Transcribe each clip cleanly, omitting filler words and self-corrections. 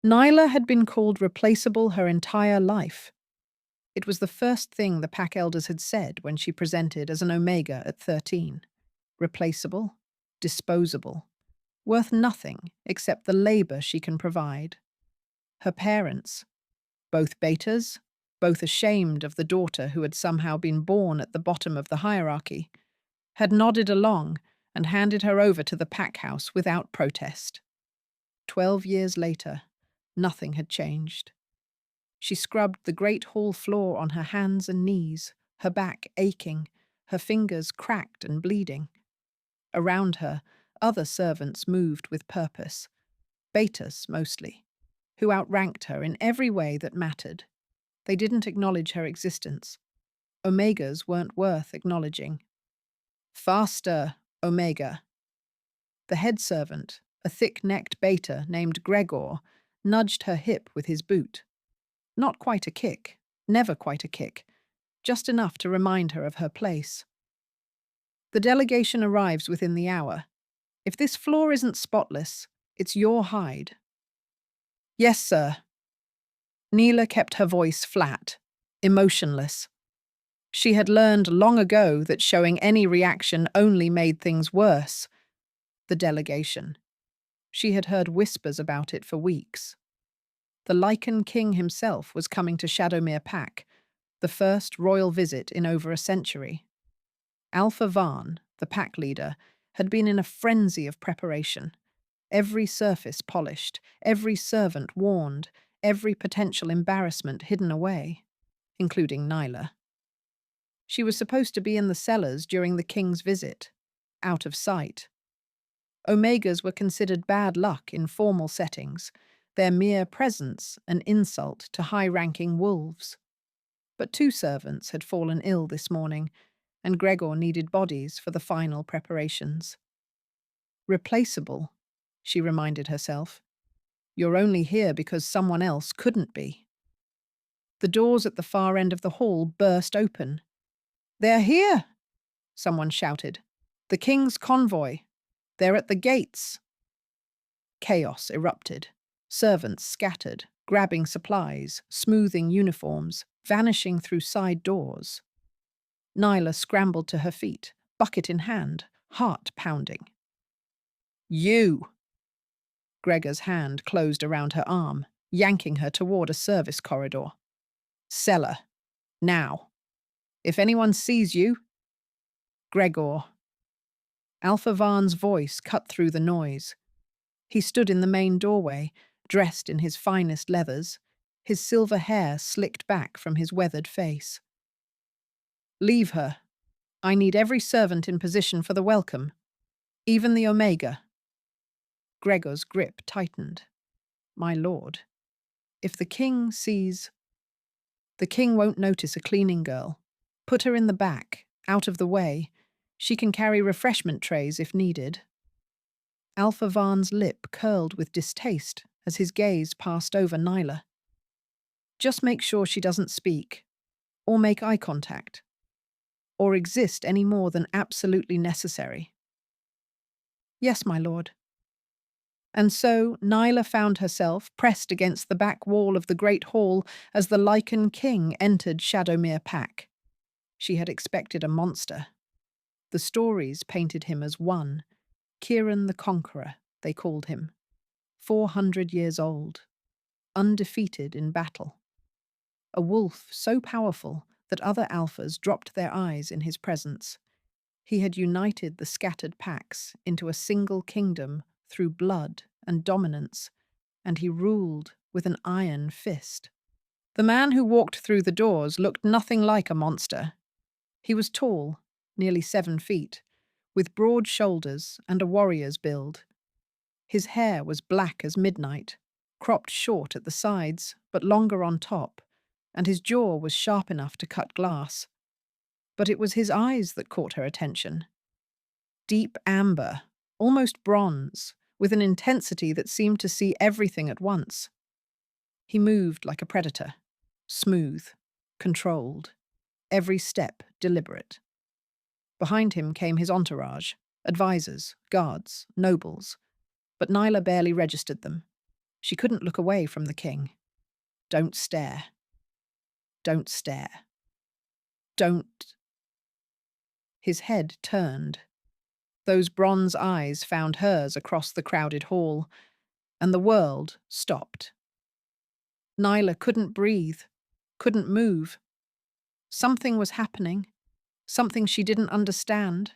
Nyla had been called replaceable her entire life. It was the first thing the pack elders had said when she presented as an Omega at 13. Replaceable, disposable, worth nothing except the labor she can provide. Her parents, both betas, both ashamed of the daughter who had somehow been born at the bottom of the hierarchy, had nodded along and handed her over to the pack house without protest. 12 years later, nothing had changed. She scrubbed the great hall floor on her hands and knees, her back aching, her fingers cracked and bleeding. Around her, other servants moved with purpose, betas mostly, who outranked her in every way that mattered. They didn't acknowledge her existence. Omegas weren't worth acknowledging. Faster, Omega. The head servant, a thick-necked beta named Gregor, nudged her hip with his boot. Not quite a kick, never quite a kick, just enough to remind her of her place. The delegation arrives within the hour. If this floor isn't spotless, it's your hide. Yes, sir. Neela kept her voice flat, emotionless. She had learned long ago that showing any reaction only made things worse. The delegation. She had heard whispers about it for weeks. The Lycan king himself was coming to Shadowmere Pack, the first royal visit in over a century. Alpha Varn, the pack leader, had been in a frenzy of preparation. Every surface polished, every servant warned, every potential embarrassment hidden away, including Nyla. She was supposed to be in the cellars during the king's visit, out of sight. Omegas were considered bad luck in formal settings, their mere presence an insult to high-ranking wolves. But 2 servants had fallen ill this morning, and Gregor needed bodies for the final preparations. Replaceable, she reminded herself. You're only here because someone else couldn't be. The doors at the far end of the hall burst open. They're here, someone shouted. The king's convoy. They're at the gates. Chaos erupted. Servants scattered, grabbing supplies, smoothing uniforms, vanishing through side doors. Nyla scrambled to her feet, bucket in hand, heart pounding. You! Gregor's hand closed around her arm, yanking her toward a service corridor. Cellar. Now. If anyone sees you... Gregor. Alpha Varn's voice cut through the noise. He stood in the main doorway, dressed in his finest leathers, his silver hair slicked back from his weathered face. Leave her. I need every servant in position for the welcome, even the Omega. Gregor's grip tightened. My lord, if the king sees... The king won't notice a cleaning girl. Put her in the back, out of the way. She can carry refreshment trays if needed. Alpha Varn's lip curled with distaste as his gaze passed over Nyla. Just make sure she doesn't speak, or make eye contact, or exist any more than absolutely necessary. Yes, my lord. And so Nyla found herself pressed against the back wall of the great hall as the Lycan king entered Shadowmere Pack. She had expected a monster. The stories painted him as one, Kieran the Conqueror, they called him, 400 years old, undefeated in battle. A wolf so powerful that other alphas dropped their eyes in his presence. He had united the scattered packs into a single kingdom through blood and dominance, and he ruled with an iron fist. The man who walked through the doors looked nothing like a monster. He was tall, nearly 7 feet, with broad shoulders and a warrior's build. His hair was black as midnight, cropped short at the sides, but longer on top, and his jaw was sharp enough to cut glass. But it was his eyes that caught her attention. Deep amber, almost bronze, with an intensity that seemed to see everything at once. He moved like a predator, smooth, controlled, every step deliberate. Behind him came his entourage, advisors, guards, nobles, but Nyla barely registered them. She couldn't look away from the king. Don't stare. Don't stare. Don't. His head turned. Those bronze eyes found hers across the crowded hall, and the world stopped. Nyla couldn't breathe, couldn't move. Something was happening, something she didn't understand.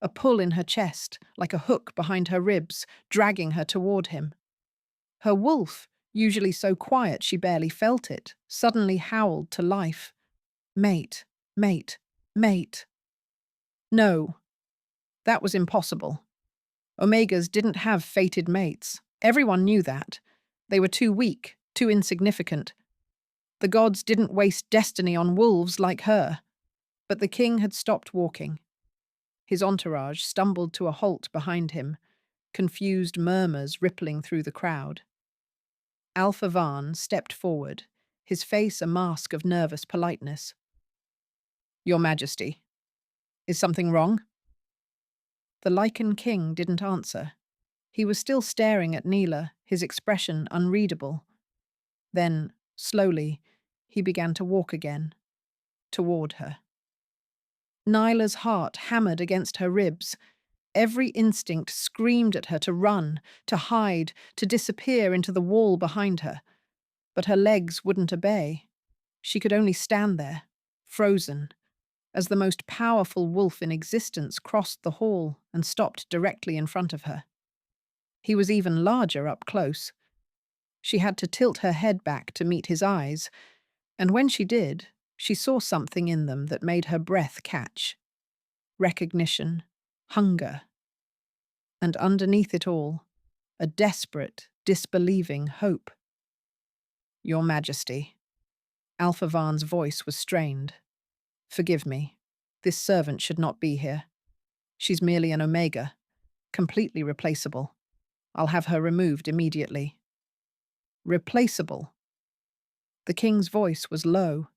A pull in her chest, like a hook behind her ribs, dragging her toward him. Her wolf, usually so quiet she barely felt it, suddenly howled to life. Mate, mate, mate. No, that was impossible. Omegas didn't have fated mates. Everyone knew that. They were too weak, too insignificant. The gods didn't waste destiny on wolves like her. But the king had stopped walking. His entourage stumbled to a halt behind him, confused murmurs rippling through the crowd. Alpha Van stepped forward, his face a mask of nervous politeness. Your Majesty, is something wrong? The Lycan king didn't answer. He was still staring at Neela, his expression unreadable. Then, slowly, he began to walk again, toward her. Nyla's heart hammered against her ribs. Every instinct screamed at her to run, to hide, to disappear into the wall behind her. But her legs wouldn't obey. She could only stand there, frozen, as the most powerful wolf in existence crossed the hall and stopped directly in front of her. He was even larger up close. She had to tilt her head back to meet his eyes, and when she did, she saw something in them that made her breath catch. Recognition, hunger, and underneath it all, a desperate, disbelieving hope. Your Majesty. Alpha Van's voice was strained. Forgive me. This servant should not be here. She's merely an Omega, completely replaceable. I'll have her removed immediately. Replaceable? The king's voice was low,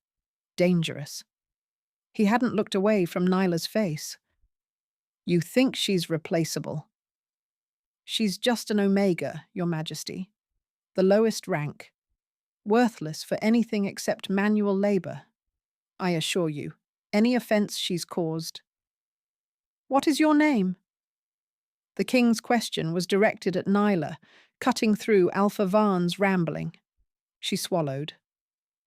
dangerous. He hadn't looked away from Nyla's face. You think she's replaceable? She's just an Omega, Your Majesty. The lowest rank. Worthless for anything except manual labor. I assure you, any offense she's caused. What is your name? The king's question was directed at Nyla, cutting through Alpha Van's rambling. She swallowed.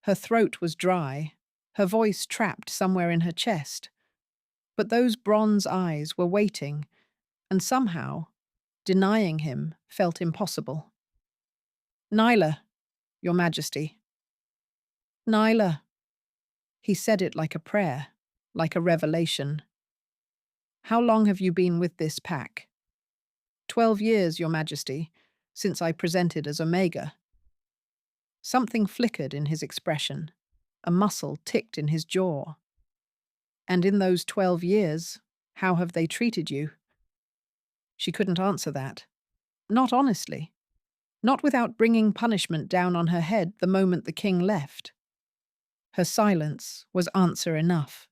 Her throat was dry, her voice trapped somewhere in her chest. But those bronze eyes were waiting, and somehow, denying him felt impossible. Nyla, Your Majesty. Nyla. He said it like a prayer, like a revelation. How long have you been with this pack? 12 years, Your Majesty, since I presented as Omega. Something flickered in his expression. A muscle ticked in his jaw. And in those 12 years, how have they treated you? She couldn't answer that. Not honestly. Not without bringing punishment down on her head the moment the king left. Her silence was answer enough.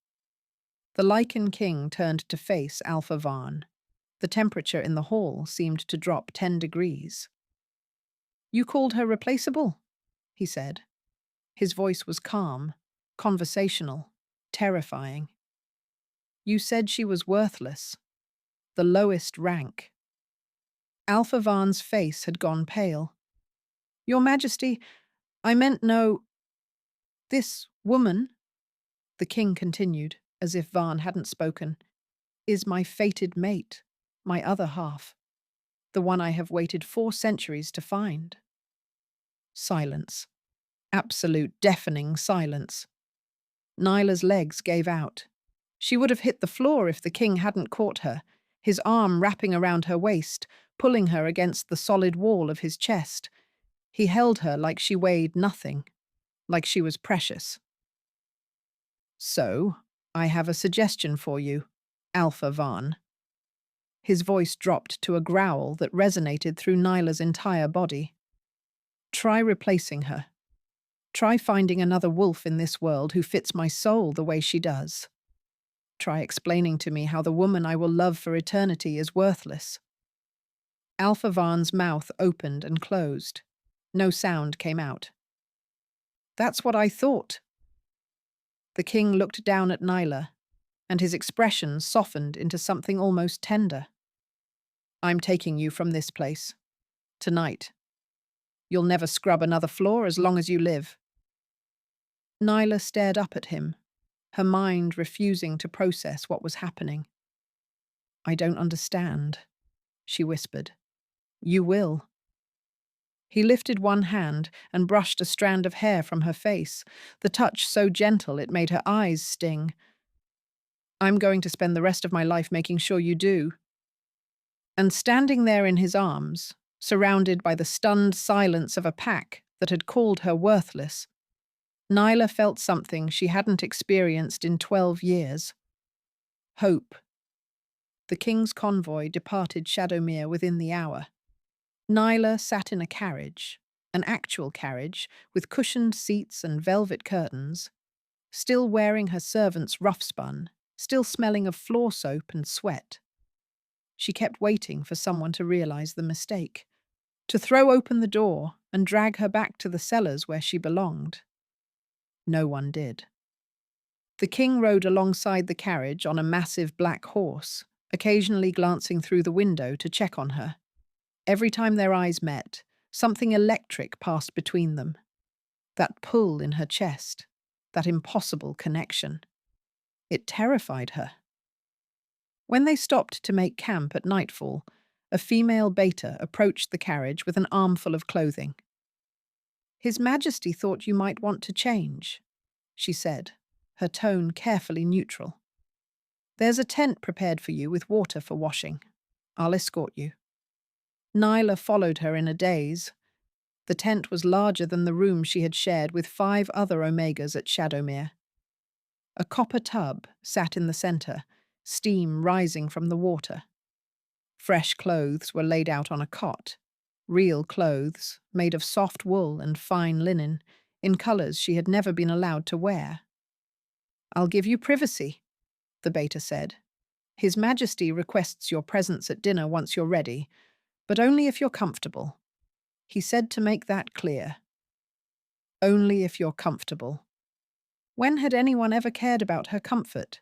The Lycan king turned to face Alpha Van. The temperature in the hall seemed to drop 10 degrees. You called her replaceable? He said. His voice was calm, conversational, terrifying. You said she was worthless. The lowest rank. Alpha Van's face had gone pale. Your Majesty, I meant no... This woman, the king continued, as if Van hadn't spoken, is my fated mate, my other half, the one I have waited 4 centuries to find. Silence. Absolute deafening silence. Nyla's legs gave out. She would have hit the floor if the king hadn't caught her, his arm wrapping around her waist, pulling her against the solid wall of his chest. He held her like she weighed nothing, like she was precious. So, I have a suggestion for you, Alpha Van. His voice dropped to a growl that resonated through Nyla's entire body. Try replacing her. Try finding another wolf in this world who fits my soul the way she does. Try explaining to me how the woman I will love for eternity is worthless. Alpha Van's mouth opened and closed. No sound came out. That's what I thought. The king looked down at Nyla, and his expression softened into something almost tender. I'm taking you from this place. Tonight. You'll never scrub another floor as long as you live. Nyla stared up at him, her mind refusing to process what was happening. I don't understand, she whispered. You will. He lifted one hand and brushed a strand of hair from her face, the touch so gentle it made her eyes sting. I'm going to spend the rest of my life making sure you do. And standing there in his arms, surrounded by the stunned silence of a pack that had called her worthless, Nyla felt something she hadn't experienced in 12 years. Hope. The king's convoy departed Shadowmere within the hour. Nyla sat in a carriage, an actual carriage, with cushioned seats and velvet curtains, still wearing her servant's rough-spun, still smelling of floor soap and sweat. She kept waiting for someone to realize the mistake, to throw open the door and drag her back to the cellars where she belonged. No one did. The king rode alongside the carriage on a massive black horse, occasionally glancing through the window to check on her. Every time their eyes met, something electric passed between them. That pull in her chest, that impossible connection. It terrified her. When they stopped to make camp at nightfall, a female beta approached the carriage with an armful of clothing. His Majesty thought you might want to change, she said, her tone carefully neutral. There's a tent prepared for you with water for washing. I'll escort you. Nyla followed her in a daze. The tent was larger than the room she had shared with 5 other Omegas at Shadowmere. A copper tub sat in the center, steam rising from the water. Fresh clothes were laid out on a cot, real clothes made of soft wool and fine linen, in colors she had never been allowed to wear. I'll give you privacy, the beta said. His Majesty requests your presence at dinner once you're ready, but only if you're comfortable. He said to make that clear. Only if you're comfortable. When had anyone ever cared about her comfort?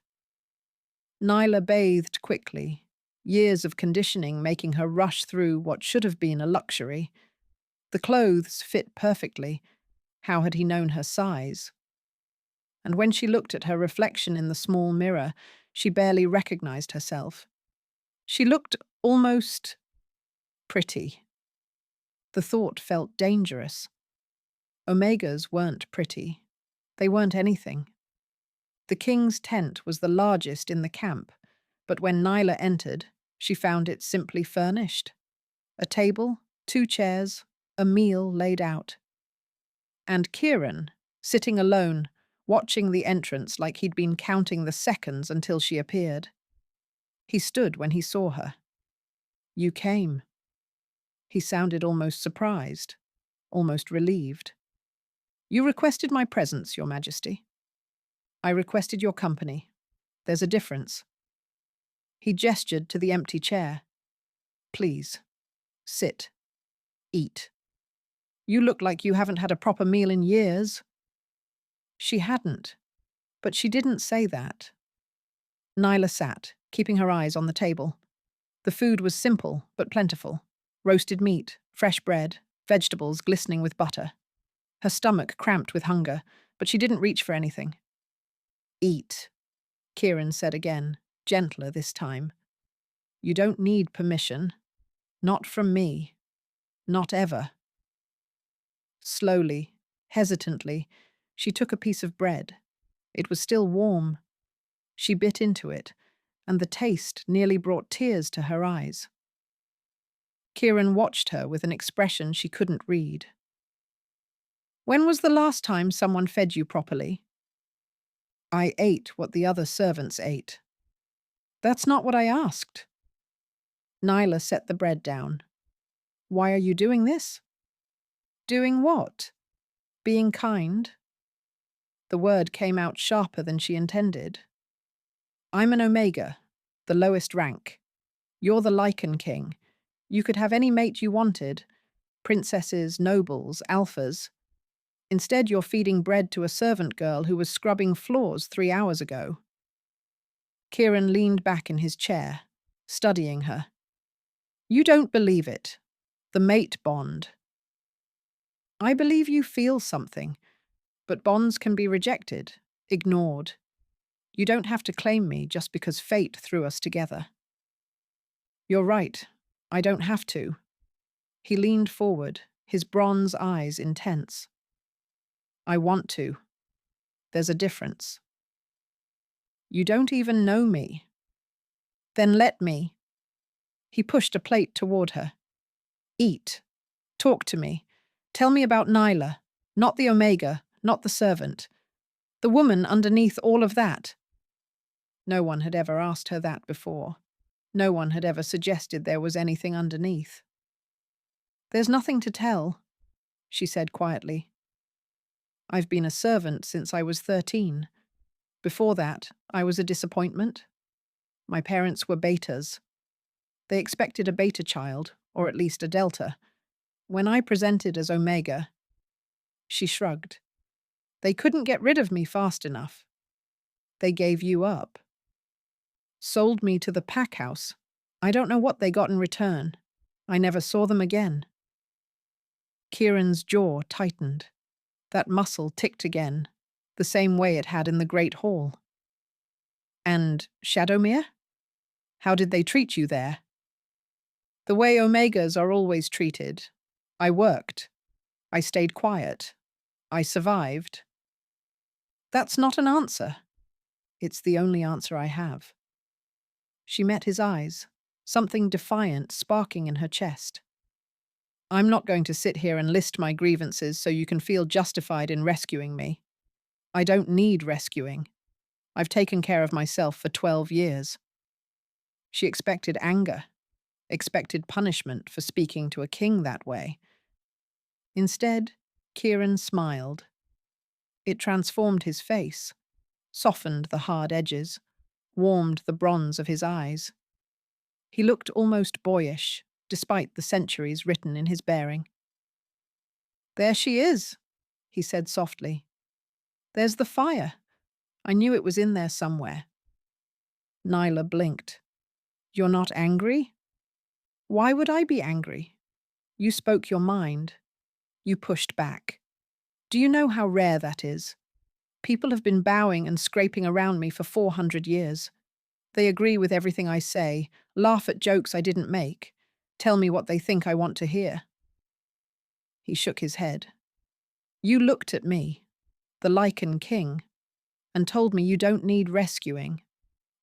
Nyla bathed quickly, years of conditioning making her rush through what should have been a luxury. The clothes fit perfectly. How had he known her size? And when she looked at her reflection in the small mirror, she barely recognized herself. She looked almost pretty. The thought felt dangerous. Omegas weren't pretty. They weren't anything. The king's tent was the largest in the camp, but when Nyla entered, she found it simply furnished. A table, 2 chairs, a meal laid out. And Kieran, sitting alone, watching the entrance like he'd been counting the seconds until she appeared. He stood when he saw her. You came. He sounded almost surprised, almost relieved. You requested my presence, Your Majesty. I requested your company. There's a difference. He gestured to the empty chair. Please, sit, eat. You look like you haven't had a proper meal in years. She hadn't, but she didn't say that. Nyla sat, keeping her eyes on the table. The food was simple but plentiful. Roasted meat, fresh bread, vegetables glistening with butter. Her stomach cramped with hunger, but she didn't reach for anything. Eat, Kieran said again, gentler this time. You don't need permission. Not from me. Not ever. Slowly, hesitantly, she took a piece of bread. It was still warm. She bit into it, and the taste nearly brought tears to her eyes. Kieran watched her with an expression she couldn't read. When was the last time someone fed you properly? I ate what the other servants ate. That's not what I asked. Nyla set the bread down. Why are you doing this? Doing what? Being kind? The word came out sharper than she intended. I'm an Omega, the lowest rank. You're the Lycan king. You could have any mate you wanted, princesses, nobles, alphas. Instead, you're feeding bread to a servant girl who was scrubbing floors 3 hours ago. Kieran leaned back in his chair, studying her. You don't believe it. The mate bond. I believe you feel something, but bonds can be rejected, ignored. You don't have to claim me just because fate threw us together. You're right. I don't have to. He leaned forward, his bronze eyes intense. I want to. There's a difference. You don't even know me. Then let me. He pushed a plate toward her. Eat. Talk to me. Tell me about Nyla, not the Omega, not the servant. The woman underneath all of that. No one had ever asked her that before. No one had ever suggested there was anything underneath. There's nothing to tell, she said quietly. I've been a servant since I was 13. Before that, I was a disappointment. My parents were betas. They expected a beta child, or at least a delta. When I presented as Omega, she shrugged. They couldn't get rid of me fast enough. They gave you up. Sold me to the pack house. I don't know what they got in return. I never saw them again. Kieran's jaw tightened. That muscle ticked again, the same way it had in the Great Hall. And Shadowmere? How did they treat you there? The way Omegas are always treated. I worked. I stayed quiet. I survived. That's not an answer. It's the only answer I have. She met his eyes, something defiant sparking in her chest. I'm not going to sit here and list my grievances so you can feel justified in rescuing me. I don't need rescuing. I've taken care of myself for 12 years. She expected anger, expected punishment for speaking to a king that way. Instead, Kieran smiled. It transformed his face, softened the hard edges, warmed the bronze of his eyes. He looked almost boyish, despite the centuries written in his bearing. There she is, he said softly. There's the fire. I knew it was in there somewhere. Nyla blinked. You're not angry? Why would I be angry? You spoke your mind. You pushed back. Do you know how rare that is? People have been bowing and scraping around me for 400 years. They agree with everything I say, laugh at jokes I didn't make, tell me what they think I want to hear. He shook his head. You looked at me, the Lycan king, and told me you don't need rescuing.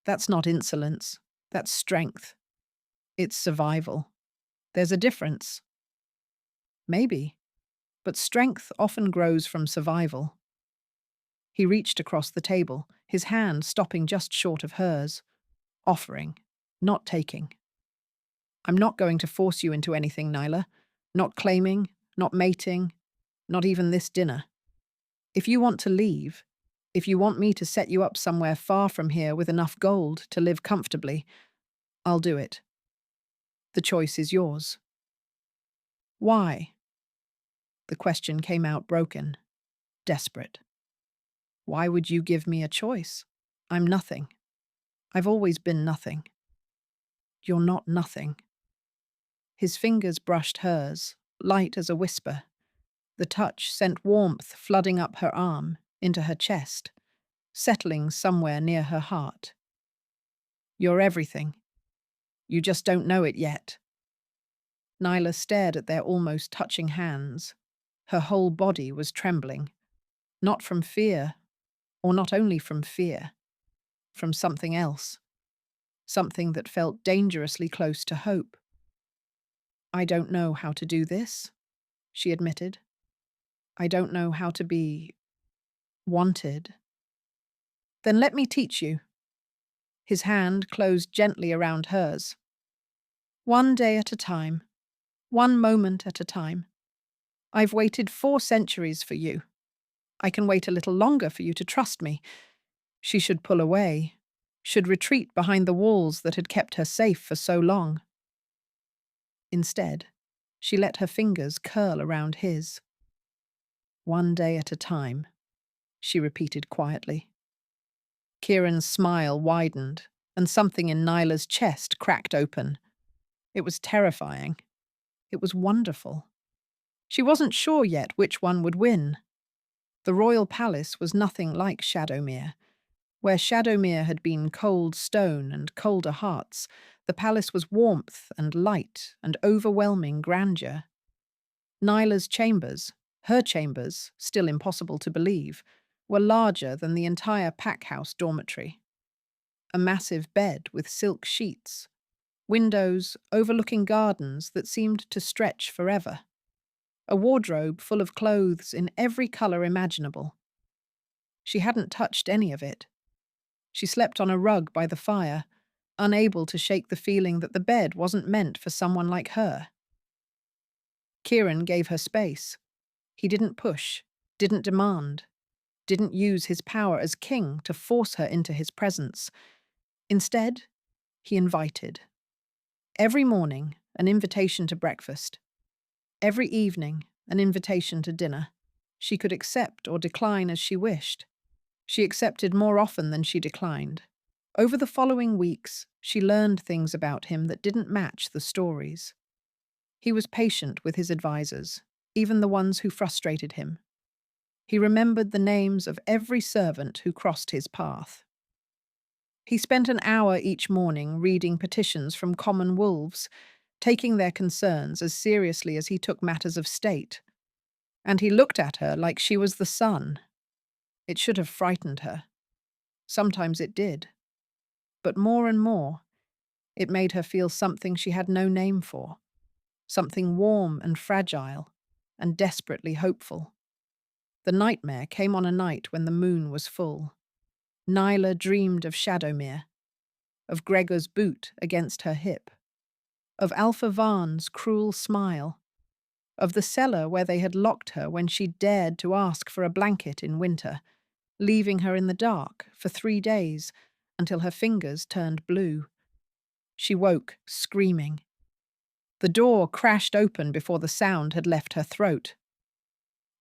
That's not insolence. That's strength. It's survival. There's a difference. Maybe, but strength often grows from survival. He reached across the table, his hand stopping just short of hers, offering, not taking. I'm not going to force you into anything, Nyla. Not claiming, not mating, not even this dinner. If you want to leave, if you want me to set you up somewhere far from here with enough gold to live comfortably, I'll do it. The choice is yours. Why? The question came out broken, desperate. Why would you give me a choice? I'm nothing. I've always been nothing. You're not nothing. His fingers brushed hers, light as a whisper. The touch sent warmth flooding up her arm, into her chest, settling somewhere near her heart. You're everything. You just don't know it yet. Nyla stared at their almost touching hands. Her whole body was trembling. Not from fear, or not only from fear, from something else. Something that felt dangerously close to hope. I don't know how to do this, she admitted. I don't know how to be wanted. Then let me teach you. His hand closed gently around hers. One day at a time, one moment at a time. I've waited 4 centuries for you. I can wait a little longer for you to trust me. She should pull away, should retreat behind the walls that had kept her safe for so long. Instead, She let her fingers curl around his. "One day at a time," she repeated quietly. Kieran's smile widened, and something in Nyla's chest cracked open. It was terrifying. It was wonderful. She wasn't sure yet which one would win. The royal palace was nothing like Shadowmere. Where Shadowmere had been cold stone and colder hearts, the palace was warmth and light and overwhelming grandeur. Nyla's chambers, her chambers, still impossible to believe, were larger than the entire packhouse dormitory. A massive bed with silk sheets, windows overlooking gardens that seemed to stretch forever, a wardrobe full of clothes in every colour imaginable. She hadn't touched any of it. She slept on a rug by the fire, unable to shake the feeling that the bed wasn't meant for someone like her. Kieran gave her space. He didn't push, didn't demand, didn't use his power as king to force her into his presence. Instead, he invited. Every morning, an invitation to breakfast. Every evening, an invitation to dinner. She could accept or decline as she wished. She accepted more often than she declined. Over the following weeks, she learned things about him that didn't match the stories. He was patient with his advisors, even the ones who frustrated him. He remembered the names of every servant who crossed his path. He spent an hour each morning reading petitions from common wolves, taking their concerns as seriously as he took matters of state. And he looked at her like she was the sun. It should have frightened her. Sometimes it did. But more and more, it made her feel something she had no name for, something warm and fragile and desperately hopeful. The nightmare came on a night when the moon was full. Nyla dreamed of Shadowmere, of Gregor's boot against her hip, of Alpha Varn's cruel smile, of the cellar where they had locked her when she dared to ask for a blanket in winter, leaving her in the dark for 3 days until her fingers turned blue. She woke, screaming. The door crashed open before the sound had left her throat.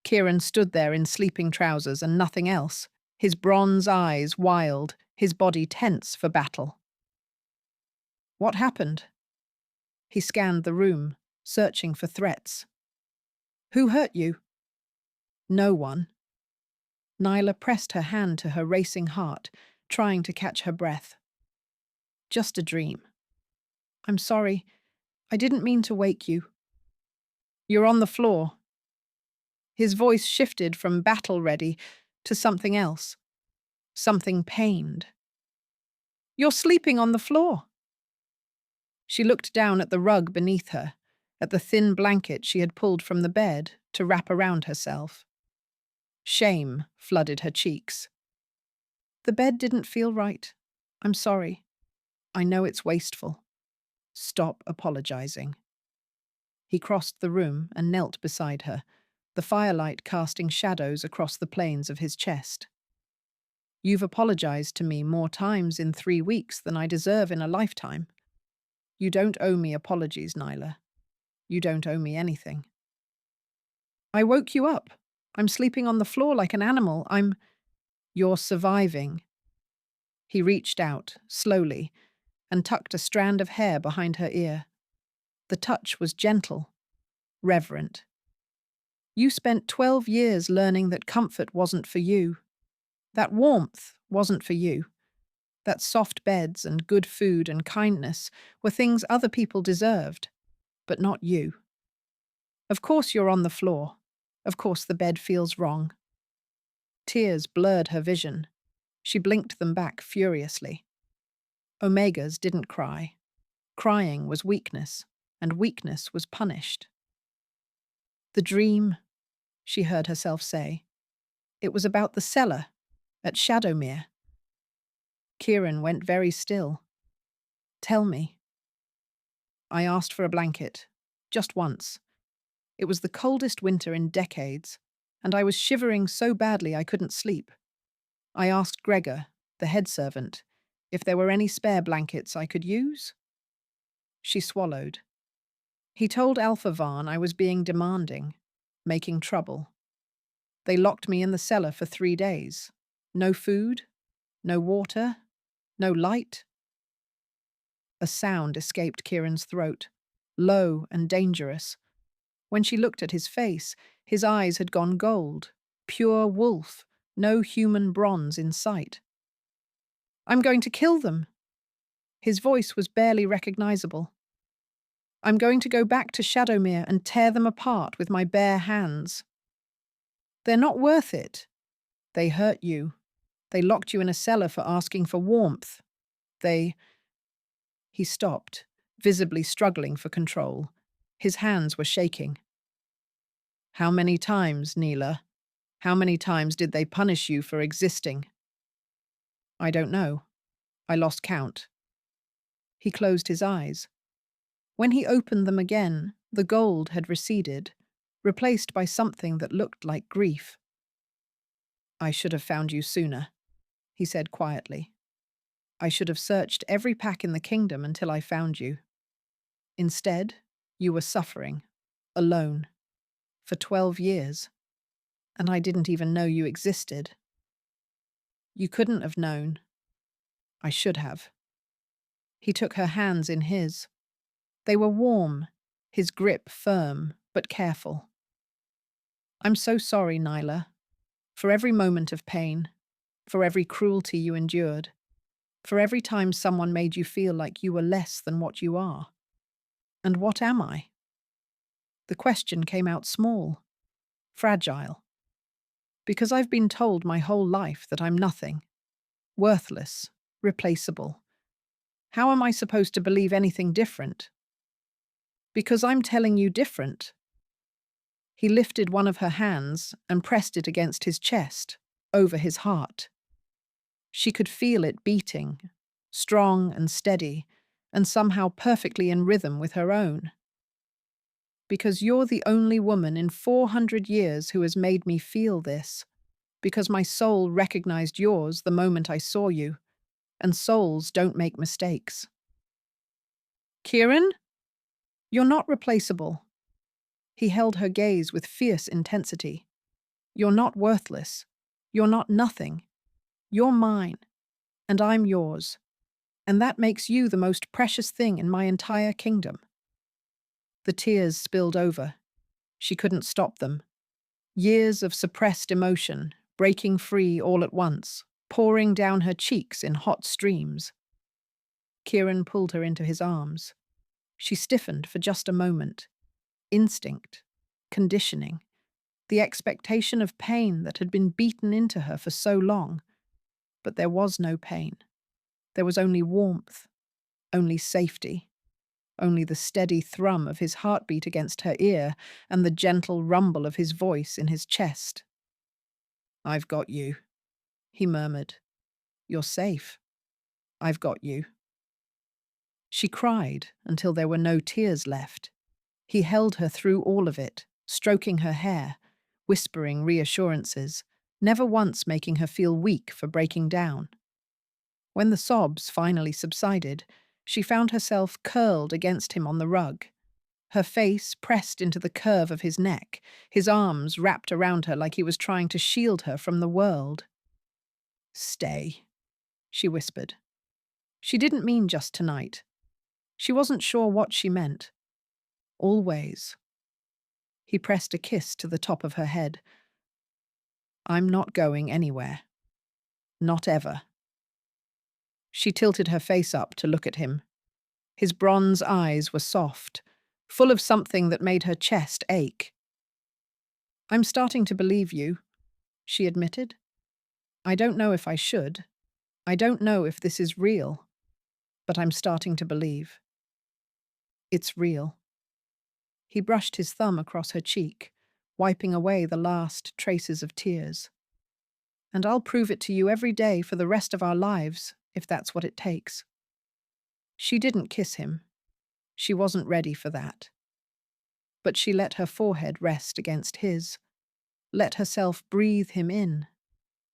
Kieran stood there in sleeping trousers and nothing else, his bronze eyes wild, his body tense for battle. What happened? He scanned the room, searching for threats. Who hurt you? No one. Nyla pressed her hand to her racing heart, trying to catch her breath. Just a dream. I'm sorry. I didn't mean to wake you. You're on the floor. His voice shifted from battle-ready to something else. Something pained. You're sleeping on the floor. She looked down at the rug beneath her, at the thin blanket she had pulled from the bed to wrap around herself. Shame flooded her cheeks. The bed didn't feel right. I'm sorry. I know it's wasteful. Stop apologizing. He crossed the room and knelt beside her, the firelight casting shadows across the planes of his chest. You've apologized to me more times in 3 weeks than I deserve in a lifetime. You don't owe me apologies, Nyla. You don't owe me anything. I woke you up. I'm sleeping on the floor like an animal. You're surviving. He reached out, slowly, and tucked a strand of hair behind her ear. The touch was gentle, reverent. You spent 12 years learning that comfort wasn't for you. That warmth wasn't for you. That soft beds and good food and kindness were things other people deserved, but not you. Of course you're on the floor. Of course the bed feels wrong. Tears blurred her vision. She blinked them back furiously. Omegas didn't cry. Crying was weakness, and weakness was punished. The dream, she heard herself say. It was about the cellar at Shadowmere. Kieran went very still. Tell me. I asked for a blanket, just once. It was the coldest winter in decades, and I was shivering so badly I couldn't sleep. I asked Gregor, the head servant, if there were any spare blankets I could use. She swallowed. He told Alpha Varn I was being demanding, making trouble. They locked me in the cellar for 3 days. No food, no water, no light. A sound escaped Kieran's throat, low and dangerous. When she looked at his face, his eyes had gone gold, pure wolf, no human bronze in sight. I'm going to kill them. His voice was barely recognizable. I'm going to go back to Shadowmere and tear them apart with my bare hands. They're not worth it. They hurt you. They locked you in a cellar for asking for warmth. He stopped, visibly struggling for control. His hands were shaking. How many times, Neela? How many times did they punish you for existing? I don't know. I lost count. He closed his eyes. When he opened them again, the gold had receded, replaced by something that looked like grief. I should have found you sooner, he said quietly. I should have searched every pack in the kingdom until I found you. Instead, you were suffering, alone, for 12 years, and I didn't even know you existed. You couldn't have known. I should have. He took her hands in his. They were warm, his grip firm but careful. I'm so sorry, Nyla, for every moment of pain, for every cruelty you endured, for every time someone made you feel like you were less than what you are. And what am I? The question came out small, fragile. Because I've been told my whole life that I'm nothing, worthless, replaceable. How am I supposed to believe anything different? Because I'm telling you different. He lifted one of her hands and pressed it against his chest, over his heart. She could feel it beating, strong and steady, and somehow perfectly in rhythm with her own. Because you're the only woman in 400 years who has made me feel this. Because my soul recognized yours the moment I saw you, and souls don't make mistakes. Kieran? You're not replaceable. He held her gaze with fierce intensity. You're not worthless. You're not nothing. You're mine, and I'm yours. And that makes you the most precious thing in my entire kingdom. The tears spilled over. She couldn't stop them. Years of suppressed emotion, breaking free all at once, pouring down her cheeks in hot streams. Kieran pulled her into his arms. She stiffened for just a moment. Instinct, conditioning, the expectation of pain that had been beaten into her for so long. But there was no pain. There was only warmth, only safety, only the steady thrum of his heartbeat against her ear and the gentle rumble of his voice in his chest. I've got you, he murmured. You're safe. I've got you. She cried until there were no tears left. He held her through all of it, stroking her hair, whispering reassurances, never once making her feel weak for breaking down. When the sobs finally subsided, she found herself curled against him on the rug, her face pressed into the curve of his neck, his arms wrapped around her like he was trying to shield her from the world. Stay, she whispered. She didn't mean just tonight. She wasn't sure what she meant. Always. He pressed a kiss to the top of her head. I'm not going anywhere. Not ever. She tilted her face up to look at him. His bronze eyes were soft, full of something that made her chest ache. I'm starting to believe you, she admitted. I don't know if I should. I don't know if this is real. But I'm starting to believe. It's real. He brushed his thumb across her cheek, wiping away the last traces of tears. And I'll prove it to you every day for the rest of our lives, if that's what it takes. She didn't kiss him. She wasn't ready for that. But she let her forehead rest against his, let herself breathe him in,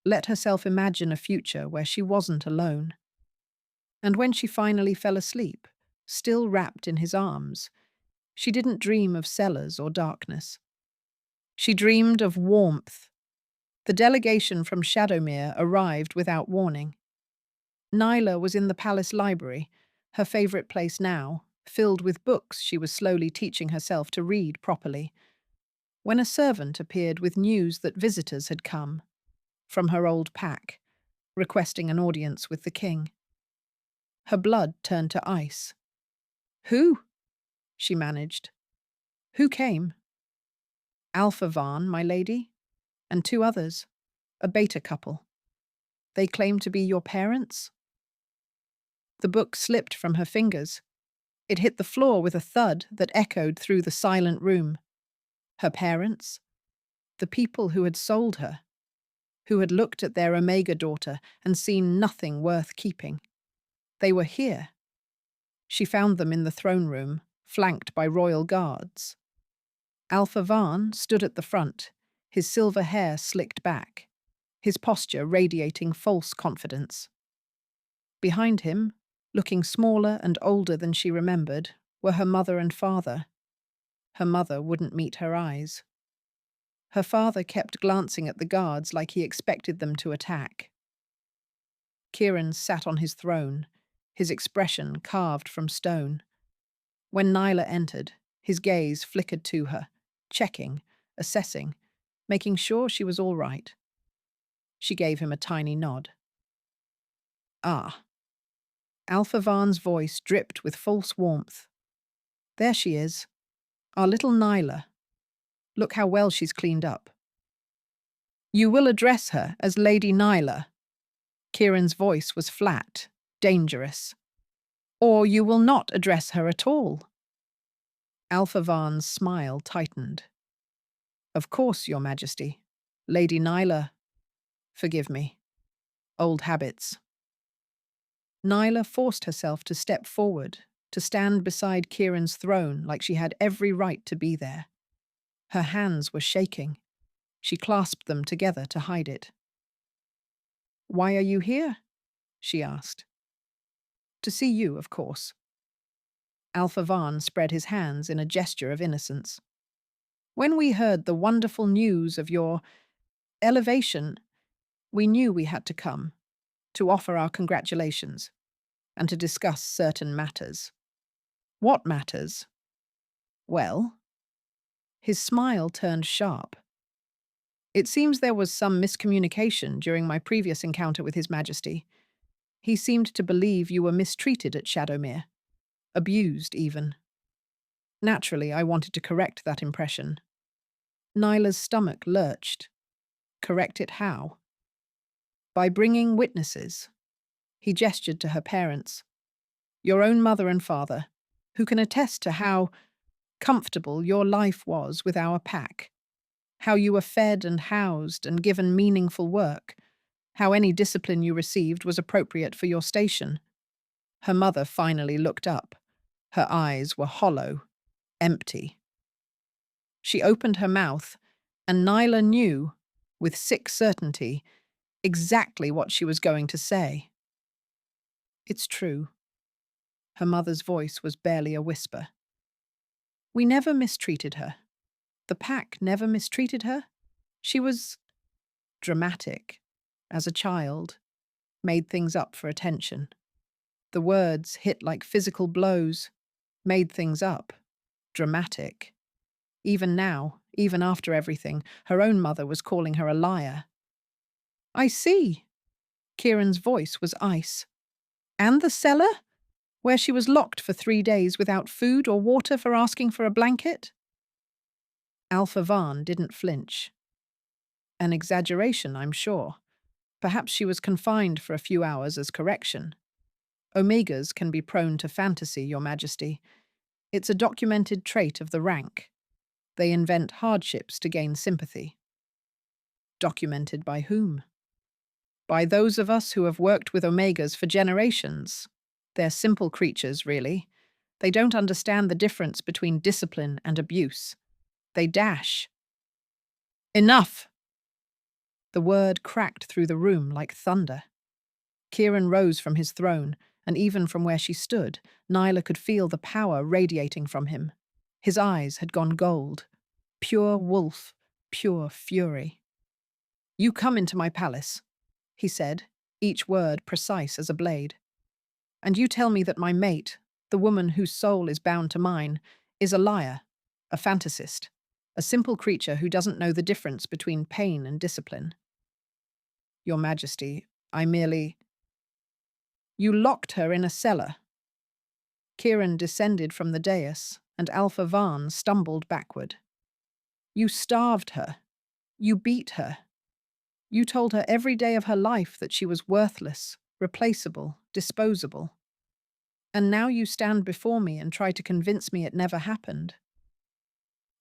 let herself imagine a future where she wasn't alone. And when she finally fell asleep, still wrapped in his arms, She didn't dream of cellars or darkness. She dreamed of warmth. The delegation from Shadowmere arrived without warning. Nyla was in the palace library, her favorite place now, filled with books she was slowly teaching herself to read properly, when a servant appeared with news that visitors had come, from her old pack, requesting an audience with the king. Her blood turned to ice. "Who?" she managed. "Who came?" "Alpha Varn, my lady, and two others, a beta couple. They claim to be your parents?" The book slipped from her fingers. It hit the floor with a thud that echoed through the silent room. Her parents? The people who had sold her, who had looked at their Omega daughter and seen nothing worth keeping. They were here. She found them in the throne room, flanked by royal guards. Alpha Varn stood at the front, his silver hair slicked back, his posture radiating false confidence. Behind him, looking smaller and older than she remembered, were her mother and father. Her mother wouldn't meet her eyes. Her father kept glancing at the guards like he expected them to attack. Kieran sat on his throne, his expression carved from stone. When Nyla entered, his gaze flickered to her, checking, assessing, making sure she was all right. She gave him a tiny nod. "Ah." Alpha Varn's voice dripped with false warmth. "There she is, our little Nyla. Look how well she's cleaned up." "You will address her as Lady Nyla." Kieran's voice was flat, dangerous. "Or you will not address her at all." Alpha Varn's smile tightened. "Of course, Your Majesty. Lady Nyla. Forgive me. Old habits." Nyla forced herself to step forward, to stand beside Kieran's throne like she had every right to be there. Her hands were shaking. She clasped them together to hide it. "Why are you here?" she asked. "To see you, of course." Alpha Varn spread his hands in a gesture of innocence. "When we heard the wonderful news of your elevation, we knew we had to come, to offer our congratulations, and to discuss certain matters." "What matters?" "Well," his smile turned sharp. "It seems there was some miscommunication during my previous encounter with His Majesty. He seemed to believe you were mistreated at Shadowmere, abused even. Naturally, I wanted to correct that impression." Nyla's stomach lurched. Correct it how? "By bringing witnesses." He gestured to her parents. "Your own mother and father, who can attest to how comfortable your life was with our pack, how you were fed and housed and given meaningful work, how any discipline you received was appropriate for your station." Her mother finally looked up. Her eyes were hollow, empty. She opened her mouth, and Nyla knew, with sick certainty, exactly what she was going to say. "It's true." Her mother's voice was barely a whisper. "We never mistreated her. The pack never mistreated her. She was dramatic, as a child, made things up for attention. The words hit like physical blows, made things up, dramatic. Even now, even after everything, her own mother was calling her a liar." "I see." Kieran's voice was ice. "And the cellar? Where she was locked for 3 days without food or water for asking for a blanket?" Alpha Varn didn't flinch. "An exaggeration, I'm sure. Perhaps she was confined for a few hours as correction. Omegas can be prone to fantasy, Your Majesty. It's a documented trait of the rank. They invent hardships to gain sympathy." "Documented by whom?" "By those of us who have worked with Omegas for generations. They're simple creatures, really. They don't understand the difference between discipline and abuse. They dash." "Enough!" The word cracked through the room like thunder. Kieran rose from his throne, and even from where she stood, Nyla could feel the power radiating from him. His eyes had gone gold. Pure wolf, pure fury. "You come into my palace," he said, each word precise as a blade. "And you tell me that my mate, the woman whose soul is bound to mine, is a liar, a fantasist, a simple creature who doesn't know the difference between pain and discipline. Your Majesty, I merely—" "You locked her in a cellar." Kieran descended from the dais, and Alpha Vaan stumbled backward. "You starved her. You beat her. You told her every day of her life that she was worthless, replaceable, disposable. And now you stand before me and try to convince me it never happened.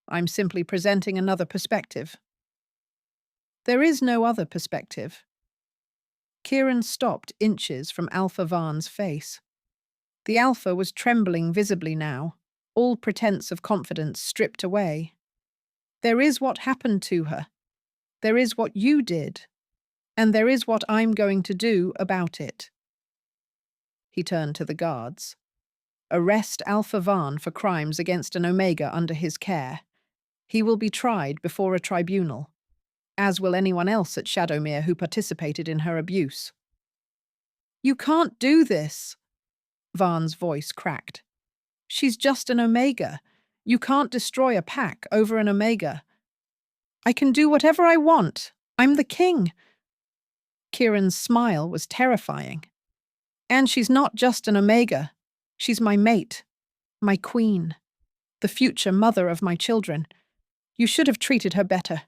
I'm simply presenting another perspective." "There is no other perspective." Kieran stopped inches from Alpha Vaan's face. The Alpha was trembling visibly now, all pretense of confidence stripped away. "There is what happened to her. There is what you did. And there is what I'm going to do about it." He turned to the guards. "Arrest Alpha Vaan for crimes against an Omega under his care. He will be tried before a tribunal, as will anyone else at Shadowmere who participated in her abuse." "You can't do this," Vaan's voice cracked. "She's just an Omega. You can't destroy a pack over an Omega." "I can do whatever I want. I'm the king." Kieran's smile was terrifying. "And she's not just an Omega. She's my mate, my queen, the future mother of my children. You should have treated her better."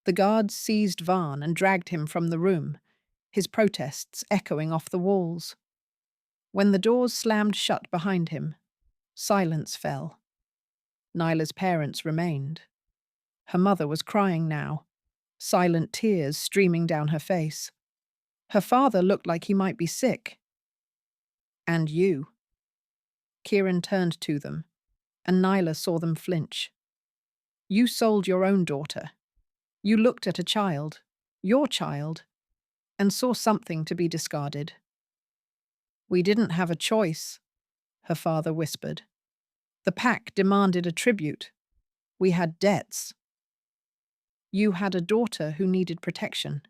The guards seized Vaan and dragged him from the room, his protests echoing off the walls. When the doors slammed shut behind him, silence fell. Nyla's parents remained. Her mother was crying now, silent tears streaming down her face. Her father looked like he might be sick. "And you." Kieran turned to them, and Nyla saw them flinch. "You sold your own daughter. You looked at a child, your child, and saw something to be discarded." "We didn't have a choice," her father whispered. "The pack demanded a tribute. We had debts. You had a daughter who needed protection,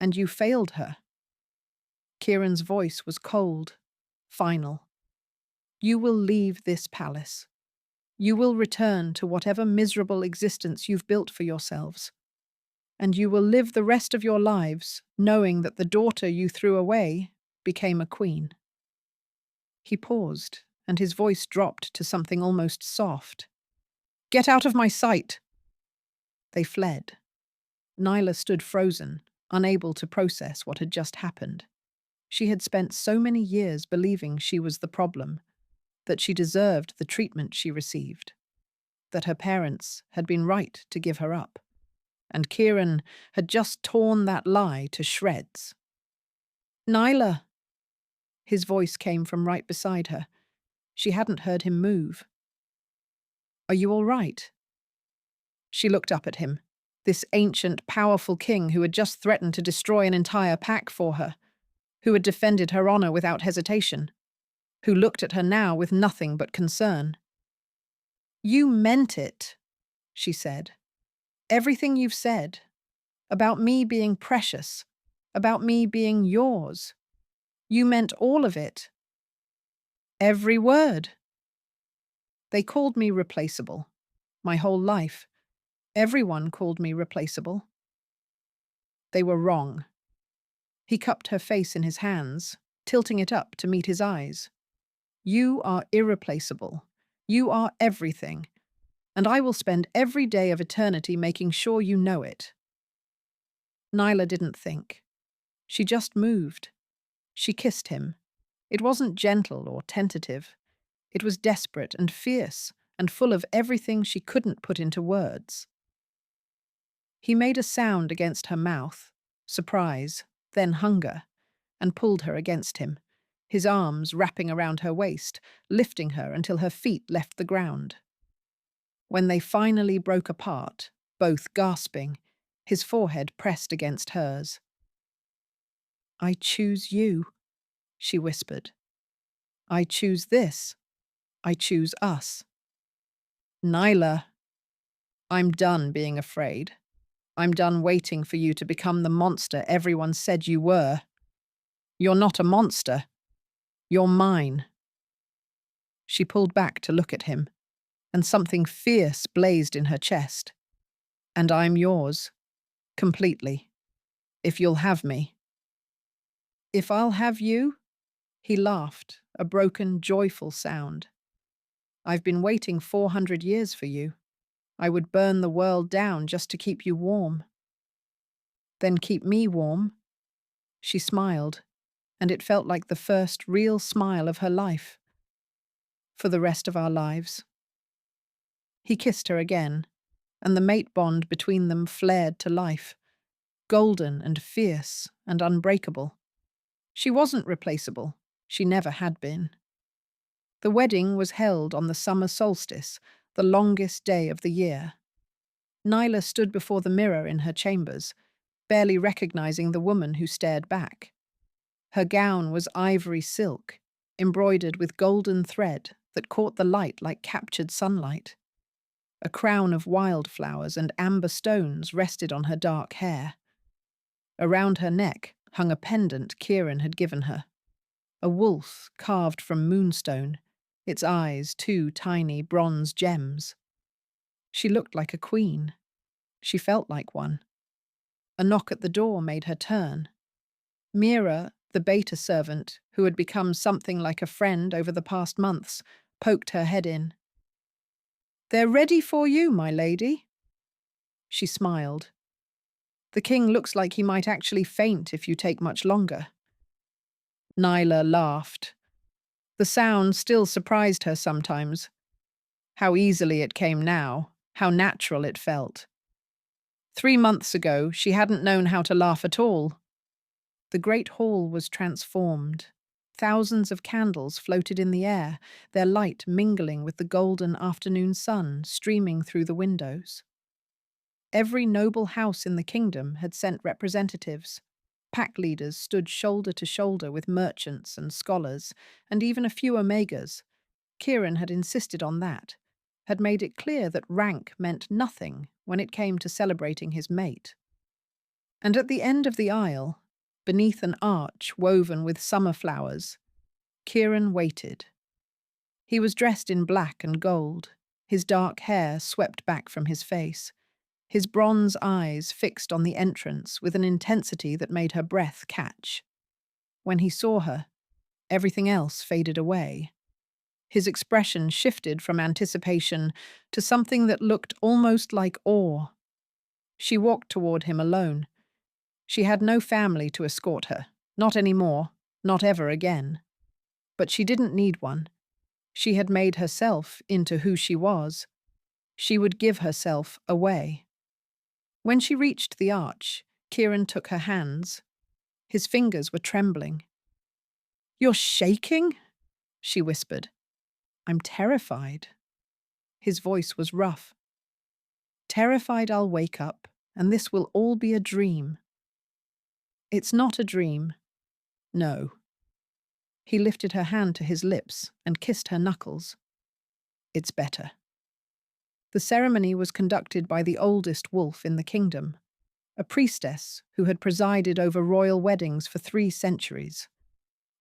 and you failed her." Kieran's voice was cold, final. "You will leave this palace. You will return to whatever miserable existence you've built for yourselves. And you will live the rest of your lives knowing that the daughter you threw away became a queen." He paused, and his voice dropped to something almost soft. "Get out of my sight!" They fled. Nyla stood frozen, unable to process what had just happened. She had spent so many years believing she was the problem, that she deserved the treatment she received, that her parents had been right to give her up, and Kieran had just torn that lie to shreds. "Nyla!" His voice came from right beside her. She hadn't heard him move. "Are you all right?" She looked up at him, this ancient, powerful king who had just threatened to destroy an entire pack for her, who had defended her honor without hesitation, who looked at her now with nothing but concern. "You meant it," she said. "Everything you've said. About me being precious. About me being yours. You meant all of it. Every word." "They called me replaceable. My whole life. Everyone called me replaceable." "They were wrong." He cupped her face in his hands, tilting it up to meet his eyes. "You are irreplaceable. You are everything. And I will spend every day of eternity making sure you know it." Nyla didn't think. She just moved. She kissed him. It wasn't gentle or tentative. It was desperate and fierce and full of everything she couldn't put into words. He made a sound against her mouth, surprise, then hunger, and pulled her against him, his arms wrapping around her waist, lifting her until her feet left the ground. When they finally broke apart, both gasping, his forehead pressed against hers. "I choose you," she whispered. "I choose this. I choose us." Nyla, I'm done being afraid. I'm done waiting for you to become the monster everyone said you were. You're not a monster. You're mine. She pulled back to look at him, and something fierce blazed in her chest. And I'm yours, completely, if you'll have me. If I'll have you? He laughed, a broken, joyful sound. I've been waiting 400 years for you. I would burn the world down just to keep you warm. Then keep me warm. She smiled, and it felt like the first real smile of her life. For the rest of our lives. He kissed her again, and the mate bond between them flared to life, golden and fierce and unbreakable. She wasn't replaceable. She never had been. The wedding was held on the summer solstice, the longest day of the year. Nyla stood before the mirror in her chambers, barely recognizing the woman who stared back. Her gown was ivory silk, embroidered with golden thread that caught the light like captured sunlight. A crown of wildflowers and amber stones rested on her dark hair. Around her neck hung a pendant Kieran had given her. A wolf carved from moonstone, its eyes two tiny bronze gems. She looked like a queen. She felt like one. A knock at the door made her turn. Mira, the beta servant, who had become something like a friend over the past months, poked her head in. "They're ready for you, my lady." She smiled. "The king looks like he might actually faint if you take much longer." Nyla laughed. The sound still surprised her sometimes. How easily it came now, how natural it felt. 3 months ago, she hadn't known how to laugh at all. The great hall was transformed. Thousands of candles floated in the air, their light mingling with the golden afternoon sun streaming through the windows. Every noble house in the kingdom had sent representatives. Pack leaders stood shoulder to shoulder with merchants and scholars, and even a few omegas. Kieran had insisted on that, had made it clear that rank meant nothing when it came to celebrating his mate. And at the end of the aisle, beneath an arch woven with summer flowers, Kieran waited. He was dressed in black and gold, his dark hair swept back from his face, his bronze eyes fixed on the entrance with an intensity that made her breath catch. When he saw her, everything else faded away. His expression shifted from anticipation to something that looked almost like awe. She walked toward him alone. She had no family to escort her, not anymore, not ever again. But she didn't need one. She had made herself into who she was. She would give herself away. When she reached the arch, Kieran took her hands. His fingers were trembling. "You're shaking?" she whispered. "I'm terrified." His voice was rough. "Terrified I'll wake up, and this will all be a dream." "It's not a dream." "No." He lifted her hand to his lips and kissed her knuckles. "It's better." The ceremony was conducted by the oldest wolf in the kingdom, a priestess who had presided over royal weddings for 3 centuries.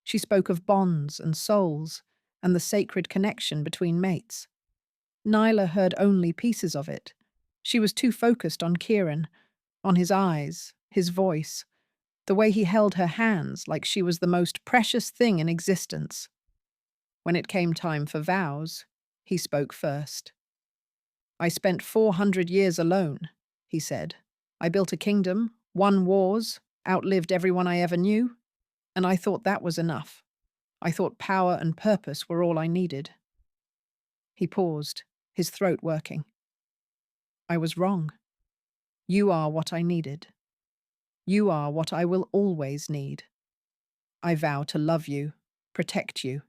She spoke of bonds and souls and the sacred connection between mates. Nyla heard only pieces of it. She was too focused on Kieran, on his eyes, his voice, the way he held her hands like she was the most precious thing in existence. When it came time for vows, he spoke first. "I spent 400 years alone," he said. "I built a kingdom, won wars, outlived everyone I ever knew, and I thought that was enough. I thought power and purpose were all I needed." He paused, his throat working. "I was wrong. You are what I needed. You are what I will always need. I vow to love you, protect you,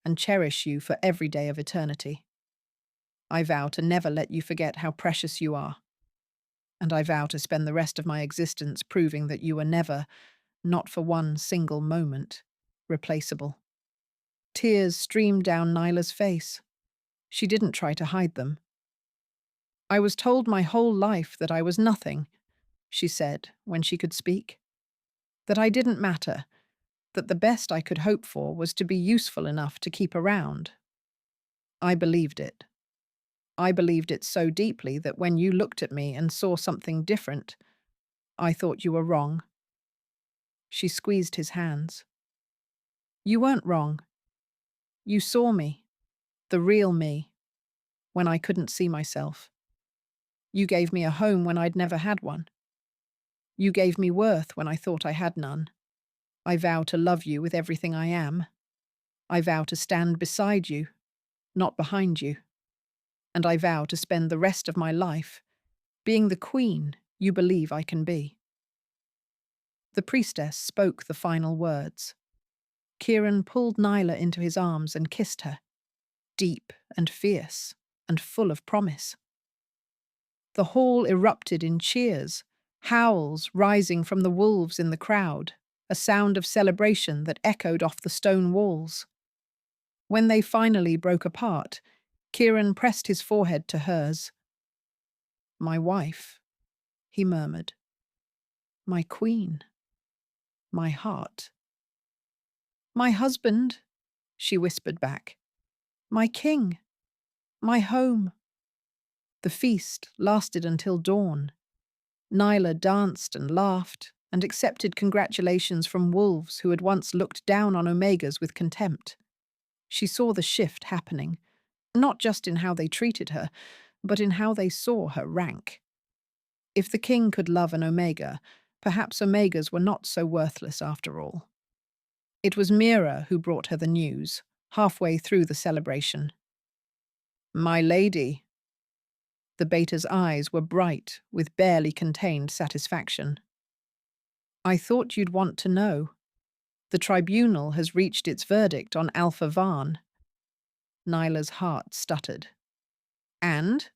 and cherish you for every day of eternity. I vow to never let you forget how precious you are. And I vow to spend the rest of my existence proving that you were never, not for one single moment, replaceable." Tears streamed down Nyla's face. She didn't try to hide them. I was told my whole life that I was nothing, she said when she could speak. That I didn't matter, that the best I could hope for was to be useful enough to keep around. I believed it. I believed it so deeply that when you looked at me and saw something different, I thought you were wrong. She squeezed his hands. You weren't wrong. You saw me, the real me, when I couldn't see myself. You gave me a home when I'd never had one. You gave me worth when I thought I had none. I vow to love you with everything I am. I vow to stand beside you, not behind you. And I vow to spend the rest of my life being the queen you believe I can be. The priestess spoke the final words. Kieran pulled Nyla into his arms and kissed her, deep and fierce and full of promise. The hall erupted in cheers, howls rising from the wolves in the crowd, a sound of celebration that echoed off the stone walls. When they finally broke apart, Kieran pressed his forehead to hers. My wife, he murmured. My queen. My heart. My husband, she whispered back. My king. My home. The feast lasted until dawn. Nyla danced and laughed and accepted congratulations from wolves who had once looked down on Omegas with contempt. She saw the shift happening, not just in how they treated her, but in how they saw her rank. If the king could love an Omega, perhaps Omegas were not so worthless after all. It was Mira who brought her the news, halfway through the celebration. My lady. The beta's eyes were bright with barely contained satisfaction. I thought you'd want to know. The tribunal has reached its verdict on Alpha Varn. Nyla's heart stuttered. And?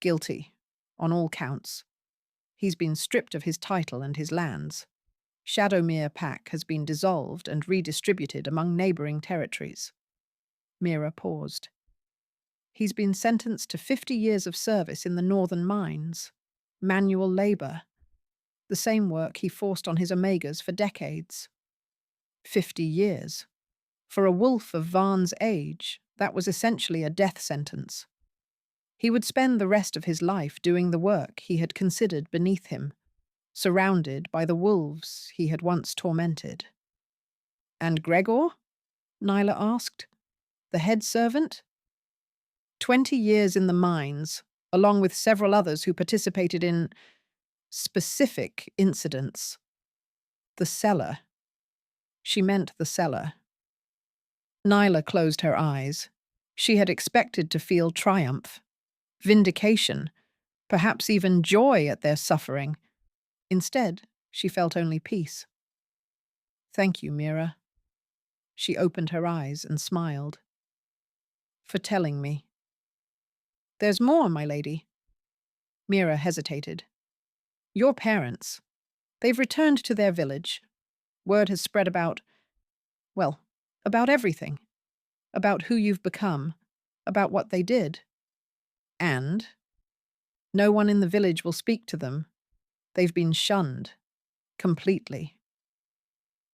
Guilty, on all counts. He's been stripped of his title and his lands. Shadowmere Pack has been dissolved and redistributed among neighbouring territories. Mira paused. He's been sentenced to 50 years of service in the northern mines. Manual labour. The same work he forced on his Omegas for decades. 50 years. For a wolf of Varn's age, that was essentially a death sentence. He would spend the rest of his life doing the work he had considered beneath him, surrounded by the wolves he had once tormented. And Gregor? Nyla asked. The head servant? 20 years in the mines, along with several others who participated in specific incidents. The cellar. She meant the cellar. Nyla closed her eyes. She had expected to feel triumph, vindication, perhaps even joy at their suffering. Instead, she felt only peace. Thank you, Mira. She opened her eyes and smiled. For telling me. There's more, my lady. Mira hesitated. Your parents. They've returned to their village. Word has spread about, well, about everything. About who you've become. About what they did. And no one in the village will speak to them. They've been shunned. Completely.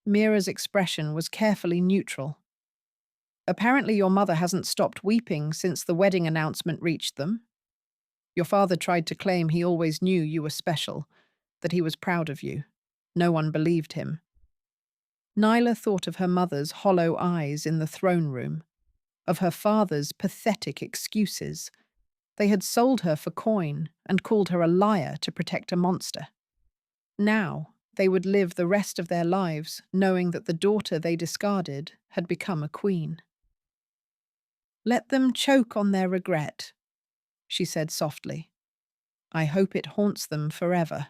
Mira's expression was carefully neutral. Apparently your mother hasn't stopped weeping since the wedding announcement reached them. Your father tried to claim he always knew you were special, that he was proud of you. No one believed him. Nyla thought of her mother's hollow eyes in the throne room, of her father's pathetic excuses. They had sold her for coin and called her a liar to protect a monster. Now, they would live the rest of their lives knowing that the daughter they discarded had become a queen. Let them choke on their regret, she said softly. I hope it haunts them forever.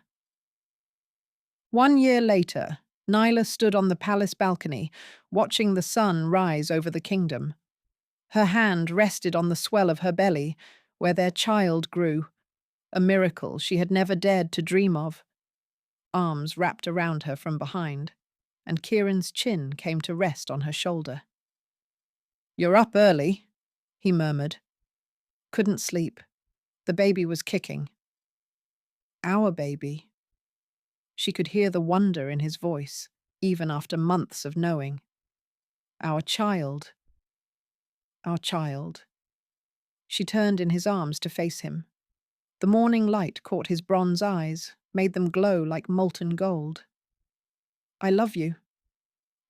1 year later, Nyla stood on the palace balcony, watching the sun rise over the kingdom. Her hand rested on the swell of her belly, where their child grew, a miracle she had never dared to dream of. Arms wrapped around her from behind, and Kieran's chin came to rest on her shoulder. You're up early, he murmured. Couldn't sleep. The baby was kicking. Our baby. She could hear the wonder in his voice, even after months of knowing. Our child. Our child. She turned in his arms to face him. The morning light caught his bronze eyes, made them glow like molten gold. I love you.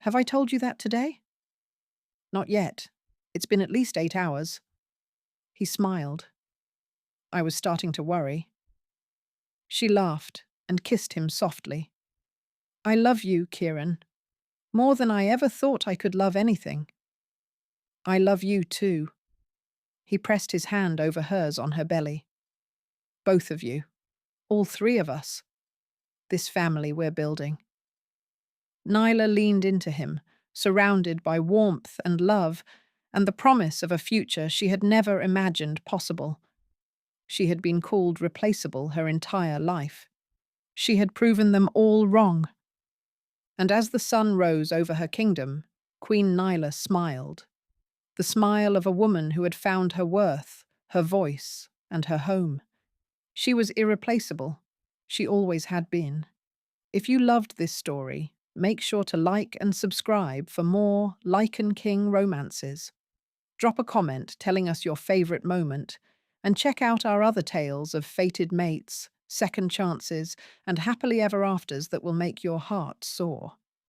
Have I told you that today? Not yet. It's been at least 8 hours. He smiled. I was starting to worry. She laughed and kissed him softly. I love you, Kieran, more than I ever thought I could love anything. I love you too. He pressed his hand over hers on her belly. Both of you. All three of us. This family we're building. Nyla leaned into him, surrounded by warmth and love, and the promise of a future she had never imagined possible. She had been called replaceable her entire life. She had proven them all wrong. And as the sun rose over her kingdom, Queen Nyla smiled. The smile of a woman who had found her worth, her voice, and her home. She was irreplaceable. She always had been. If you loved this story, make sure to like and subscribe for more Lycan King romances. Drop a comment telling us your favorite moment, and check out our other tales of fated mates, second chances, and happily ever afters that will make your heart soar.